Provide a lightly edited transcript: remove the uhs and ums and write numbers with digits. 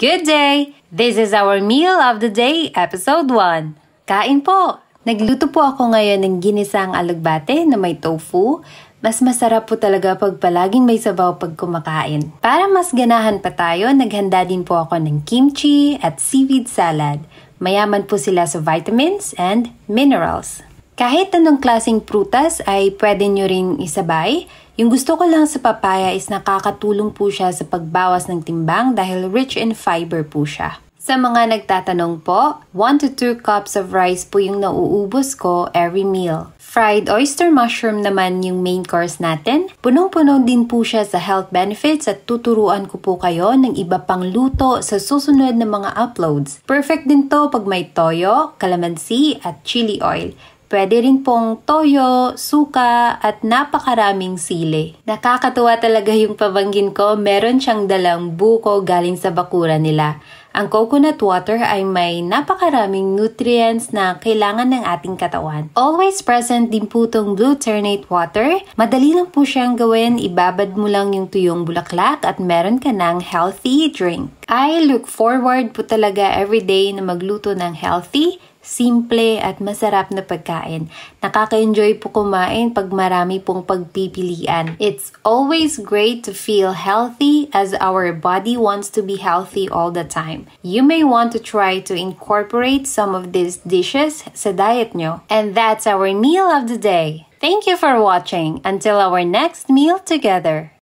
Good day! This is our Meal of the Day, Episode 1. Kain po! Nagluto po ako ngayon ng ginisang alugbate na may tofu. Mas masarap po talaga pag palaging may sabaw pag kumakain. Para mas ganahan pa tayo, naghanda din po ako ng kimchi at seaweed salad. Mayaman po sila sa vitamins and minerals. Kahit anong klaseng prutas ay pwede nyo rin isabay. Yung gusto ko lang sa papaya is nakakatulong po siya sa pagbawas ng timbang dahil rich in fiber po siya. Sa mga nagtatanong po, 1 to 2 cups of rice po yung nauubos ko every meal. Fried oyster mushroom naman yung main course natin. Punong-puno din po siya sa health benefits at tuturuan ko po kayo ng iba pang luto sa susunod na mga uploads. Perfect din to pag may toyo, calamansi at chili oil. Pwede rin pong toyo, suka, at napakaraming sili. Nakakatuwa talaga yung pabanggin ko, meron siyang dalang buko galing sa bakuran nila. Ang coconut water ay may napakaraming nutrients na kailangan ng ating katawan. Always present din po itong glutamate water. Madali lang po siyang gawin, ibabad mo lang yung tuyong bulaklak at meron ka ng healthy drink. I look forward po talaga everyday na magluto ng healthy, simple at masarap na pagkain. Nakaka-enjoy po kumain pag marami pong pagpipilian. It's always great to feel healthy as our body wants to be healthy all the time. You may want to try to incorporate some of these dishes sa diet nyo. And that's our meal of the day. Thank you for watching. Until our next meal together.